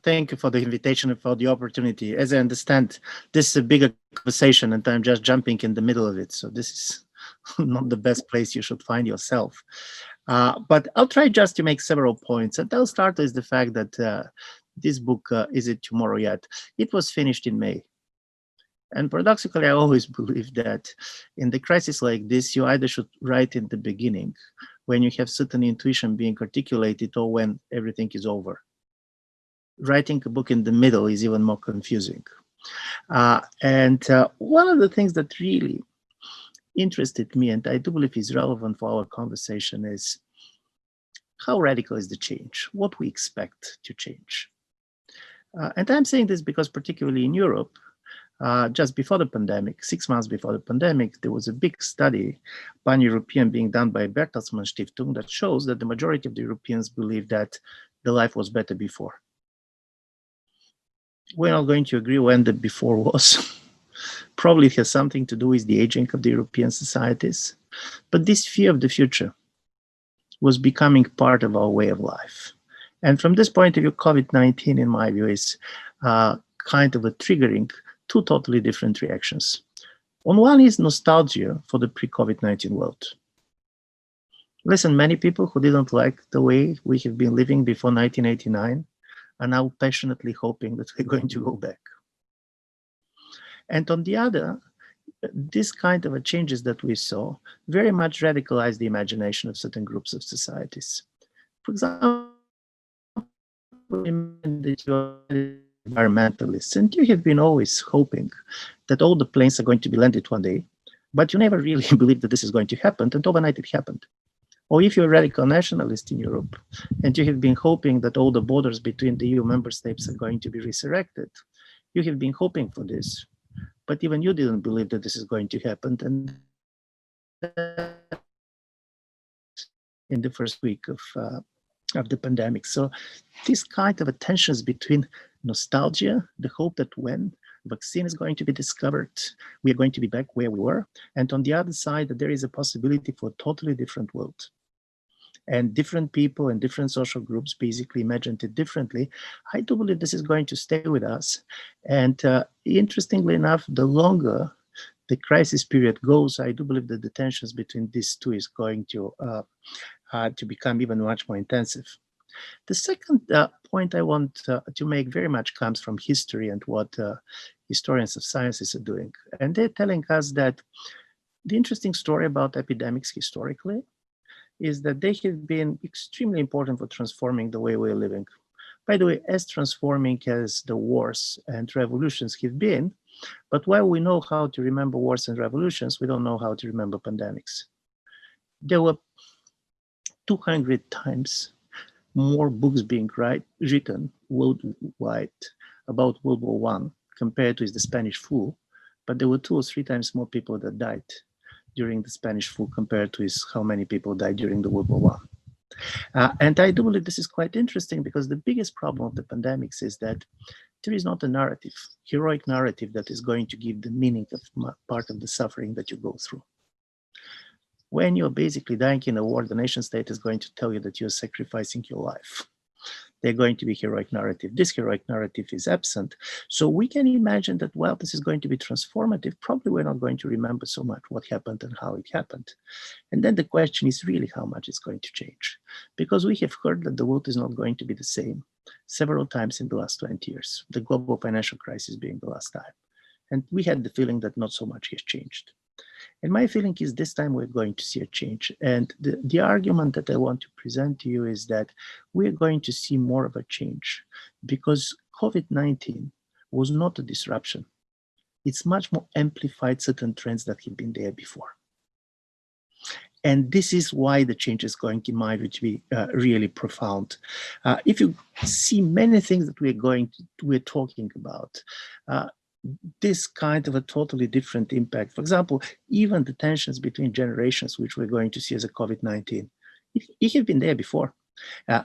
Thank you for the invitation and for the opportunity. As I understand, this is a bigger conversation and I'm just jumping in the middle of it. So this is not the best place you should find yourself. But I'll try just to make several points. And I'll start with the fact that this book, Is It Tomorrow Yet? It was finished in May. And paradoxically, I always believe that in the crisis like this, you either should write in the beginning, when you have certain intuition being articulated, or when everything is over. Writing a book in the middle is even more confusing. One of the things that really interested me, and I do believe is relevant for our conversation, is how radical is the change? What we expect to change? And I'm saying this because particularly in Europe, just before the pandemic, 6 months before the pandemic, there was a big study, pan-European, being done by Bertelsmann Stiftung, that shows that the majority of the Europeans believe that the life was better before. We're not going to agree when the before was. Probably it has something to do with the aging of the European societies. But this fear of the future was becoming part of our way of life. And from this point of view, COVID-19, in my view, is kind of a triggering two totally different reactions. On one is nostalgia for the pre-COVID-19 world. Listen, many people who didn't like the way we have been living before 1989 are now passionately hoping that we're going to go back. And on the other, this kind of changes that we saw very much radicalized the imagination of certain groups of societies. For example, that you are environmentalists, and you have been always hoping that all the planes are going to be landed one day, but you never really believed that this is going to happen, and overnight it happened. Or if you're a radical nationalist in Europe, and you have been hoping that all the borders between the EU member states are going to be resurrected, you have been hoping for this, but even you didn't believe that this is going to happen. And in the first week of the pandemic. So this kind of tensions between nostalgia, the hope that when vaccine is going to be discovered, we are going to be back where we were. And on the other side, that there is a possibility for a totally different world. And different people and different social groups basically imagined it differently. I do believe this is going to stay with us. And interestingly enough, the longer the crisis period goes, I do believe that the tensions between these two is going to become even much more intensive. The second point I want to make very much comes from history and what historians of sciences are doing. And they're telling us that the interesting story about epidemics historically is that they have been extremely important for transforming the way we're living. By the way, as transforming as the wars and revolutions have been, but while we know how to remember wars and revolutions, we don't know how to remember pandemics. There were 200 times more books being written worldwide about World War I compared with the Spanish flu, but there were 2 or 3 times more people that died during the Spanish flu compared with how many people died during the World War I. And I do believe this is quite interesting because the biggest problem of the pandemics is that there is not a narrative, heroic narrative that is going to give the meaning of part of the suffering that you go through. When you're basically dying in a war, the nation state is going to tell you that you're sacrificing your life. They're going to be heroic narrative. This heroic narrative is absent. So we can imagine that, well, this is going to be transformative. Probably we're not going to remember so much what happened and how it happened. And then the question is really how much it's going to change. Because we have heard that the world is not going to be the same several times in the last 20 years, the global financial crisis being the last time. And we had the feeling that not so much has changed. And my feeling is this time we're going to see a change. And the argument that I want to present to you is that we're going to see more of a change because COVID-19 was not a disruption. It's much more amplified certain trends that have been there before. And this is why the change is going, in my view, to be really profound. If you see many things that we're talking about, this kind of a totally different impact. For example, even the tensions between generations, which we're going to see as a COVID-19, it have been there before.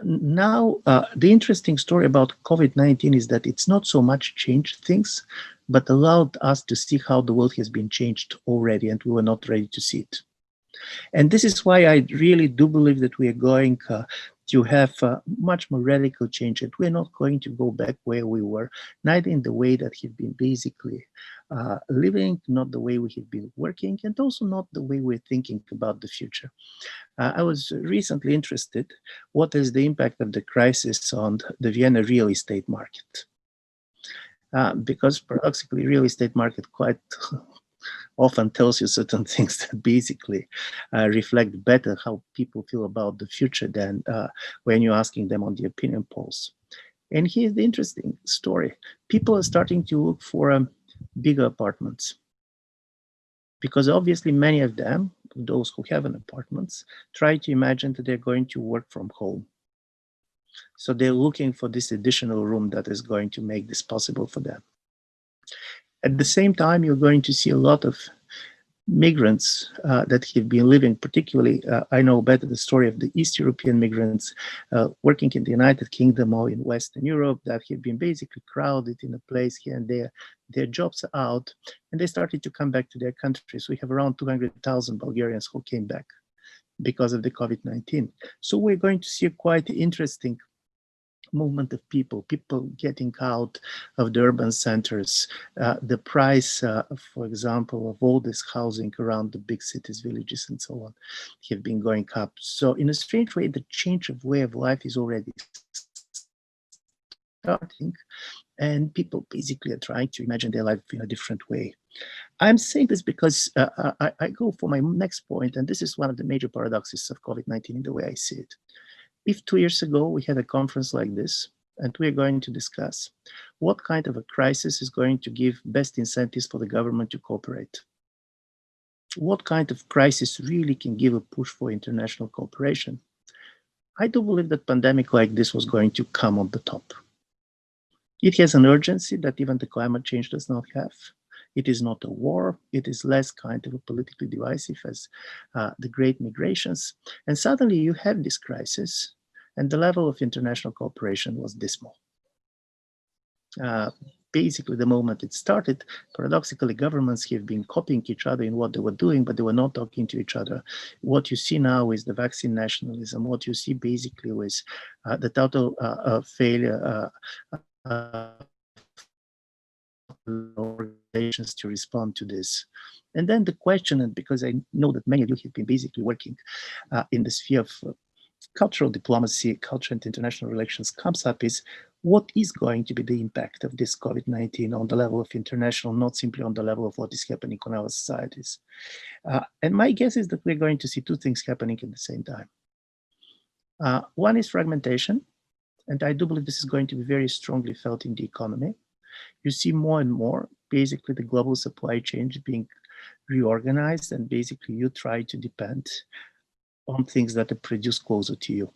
Now, the interesting story about COVID-19 is that it's not so much changed things, but allowed us to see how the world has been changed already, and we were not ready to see it. And this is why I really do believe that we are going to have much more radical change, that we're not going to go back where we were, neither in the way that we've been basically living, not the way we have been working, and also not the way we're thinking about the future. I was recently interested what is the impact of the crisis on the Vienna real estate market. Because paradoxically, real estate market quite often tells you certain things that basically reflect better how people feel about the future than when you're asking them on the opinion polls. And here's the interesting story. People are starting to look for bigger apartments, because obviously many of them, those who have an apartments, try to imagine that they're going to work from home. So they're looking for this additional room that is going to make this possible for them. At the same time, you're going to see a lot of migrants that have been living, particularly, I know better the story of the East European migrants working in the United Kingdom or in Western Europe, that have been basically crowded in a place here and there. Their jobs are out, and they started to come back to their countries. We have around 200,000 Bulgarians who came back because of the COVID-19. So we're going to see a quite interesting movement of people getting out of the urban centers. The price, for example, of all this housing around the big cities, villages, and so on, have been going up. So in a strange way, the change of way of life is already starting, and people basically are trying to imagine their life in a different way. I'm saying this because I go for my next point, and this is one of the major paradoxes of COVID-19 in the way I see it. If 2 years ago we had a conference like this, and we're going to discuss what kind of a crisis is going to give best incentives for the government to cooperate, what kind of crisis really can give a push for international cooperation, I do believe that pandemic like this was going to come on the top. It has an urgency that even the climate change does not have. It is not a war. It is less kind of a politically divisive as the great migrations. And suddenly you have this crisis, and the level of international cooperation was dismal. Basically, the moment it started, paradoxically, governments have been copying each other in what they were doing, but they were not talking to each other. What you see now is the vaccine nationalism. What you see basically was the total failure organizations to respond to this. And then the question, and because I know that many of you have been basically working in the sphere of cultural diplomacy, culture and international relations, comes up is, what is going to be the impact of this COVID-19 on the level of international, not simply on the level of what is happening on our societies? And my guess is that we're going to see two things happening at the same time. One is fragmentation, and I do believe this is going to be very strongly felt in the economy. You see more and more, basically, the global supply chain being reorganized, and basically you try to depend on things that are produced closer to you.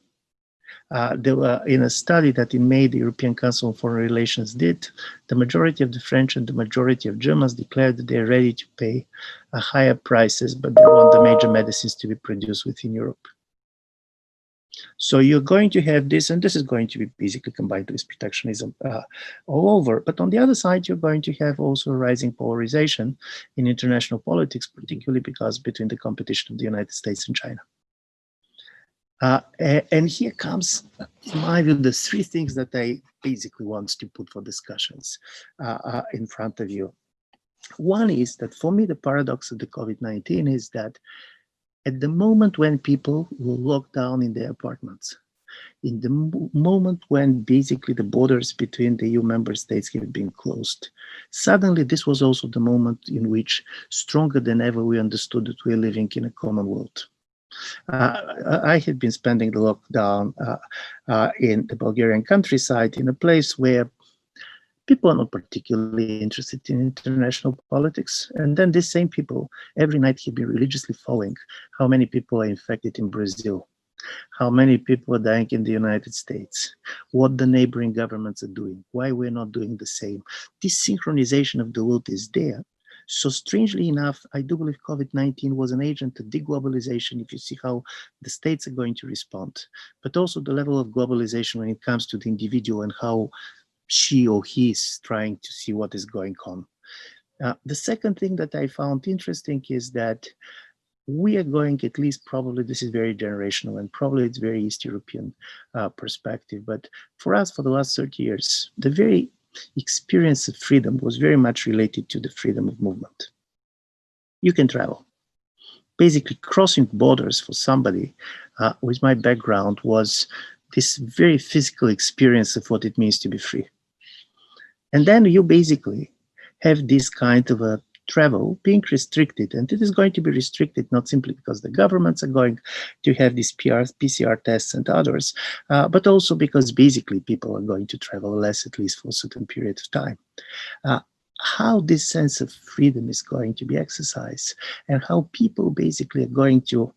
There were, in a study that in May the European Council on Foreign Relations did, the majority of the French and the majority of Germans declared that they're ready to pay higher prices, but they want the major medicines to be produced within Europe. So you're going to have this, and this is going to be basically combined with protectionism all over. But on the other side, you're going to have also rising polarization in international politics, particularly because between the competition of the United States and China. And here comes, in my view, the three things that I basically want to put for discussions in front of you. One is that for me, the paradox of the COVID-19 is that at the moment when people were locked down in their apartments, in the moment when basically the borders between the EU member states have been closed, suddenly this was also the moment in which, stronger than ever, we understood that we're living in a common world. I had been spending the lockdown in the Bulgarian countryside, in a place where people are not particularly interested in international politics. And then these same people, every night have been religiously following how many people are infected in Brazil, how many people are dying in the United States, what the neighboring governments are doing, why we're not doing the same. This synchronization of the world is there. So strangely enough, I do believe COVID-19 was an agent of deglobalization, if you see how the states are going to respond, but also the level of globalization when it comes to the individual and how she or he is trying to see what is going on. The second thing that I found interesting is that we are going, at least probably this is very generational and probably it's very East European perspective. But for us, for the last 30 years, the very experience of freedom was very much related to the freedom of movement. You can travel. Basically, crossing borders for somebody with my background was this very physical experience of what it means to be free. And then you basically have this kind of a travel being restricted, and it is going to be restricted not simply because the governments are going to have these PCR tests and others, but also because basically people are going to travel less, at least for a certain period of time. How this sense of freedom is going to be exercised and how people basically are going to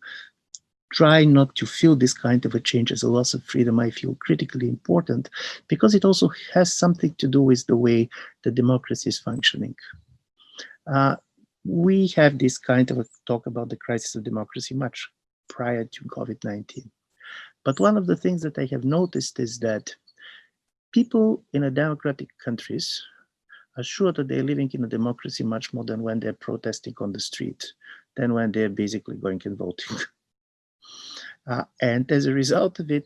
try not to feel this kind of a change as a loss of freedom, I feel critically important, because it also has something to do with the way the democracy is functioning. We have this kind of a talk about the crisis of democracy much prior to COVID-19. But one of the things that I have noticed is that people in a democratic countries are sure that they're living in a democracy much more than when they're protesting on the street, than when they're basically going and voting. And as a result of it,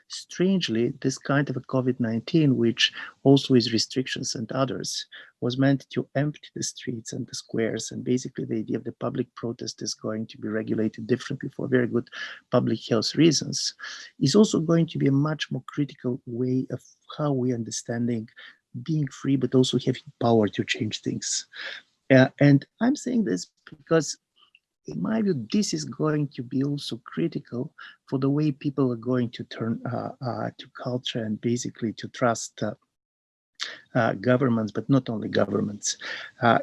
strangely, this kind of a COVID-19, which also is restrictions and others, was meant to empty the streets and the squares. And basically the idea of the public protest is going to be regulated differently for very good public health reasons, is also going to be a much more critical way of how we are understanding being free, but also having power to change things. And I'm saying this because in my view, this is going to be also critical for the way people are going to turn to culture and basically to trust governments, but not only governments.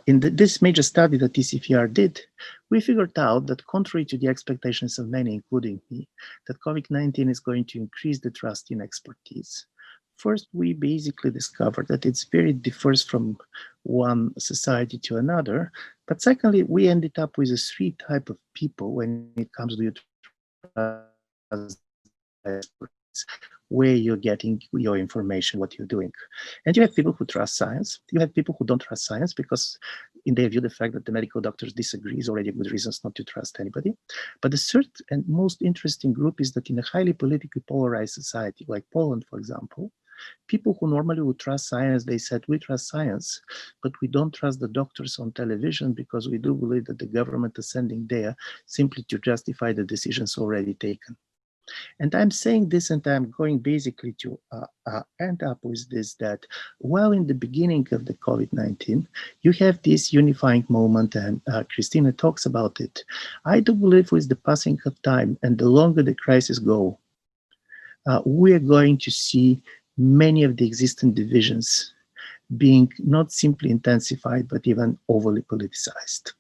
In this major study that ICRRA did, we figured out that contrary to the expectations of many, including me, that COVID-19 is going to increase the trust in expertise. First, we basically discovered that it's very differs from one society to another. But secondly, we ended up with a three type of people when it comes to where you're getting your information, what you're doing. And you have people who trust science. You have people who don't trust science because in their view, the fact that the medical doctors disagree is already a good reason not to trust anybody. But the third and most interesting group is that in a highly politically polarized society, like Poland, for example, people who normally would trust science, they said, we trust science, but we don't trust the doctors on television because we do believe that the government is sending there simply to justify the decisions already taken. And I'm saying this, and I'm going basically to end up with this, that while in the beginning of the COVID-19, you have this unifying moment, and Christina talks about it. I do believe with the passing of time and the longer the crisis go, we are going to see many of the existing divisions being not simply intensified, but even overly politicized.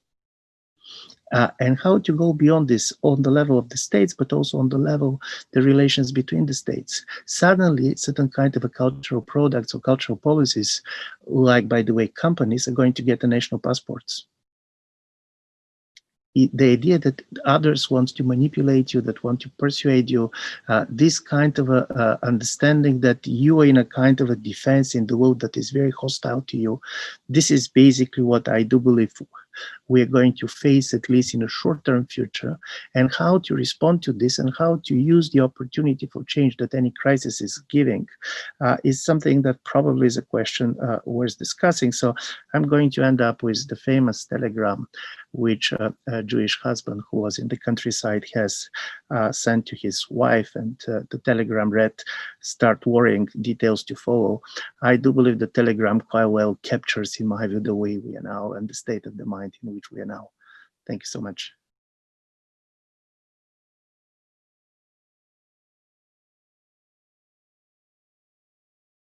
And how to go beyond this on the level of the states, but also on the level, the relations between the states. Suddenly, certain kind of a cultural products or cultural policies, like, by the way, companies are going to get the national passports. The idea that others want to manipulate you, that want to persuade you, this kind of a understanding that you are in a kind of a defense in the world that is very hostile to you, this is basically what I do believe we are going to face, at least in a short-term future, and how to respond to this and how to use the opportunity for change that any crisis is giving is something that probably is a question worth discussing. So I'm going to end up with the famous telegram which a Jewish husband who was in the countryside has sent to his wife, and the telegram read, "Start worrying, details to follow." I do believe the telegram quite well captures, in my view, the way we are now and the state of the mind in which we are now. Thank you so much.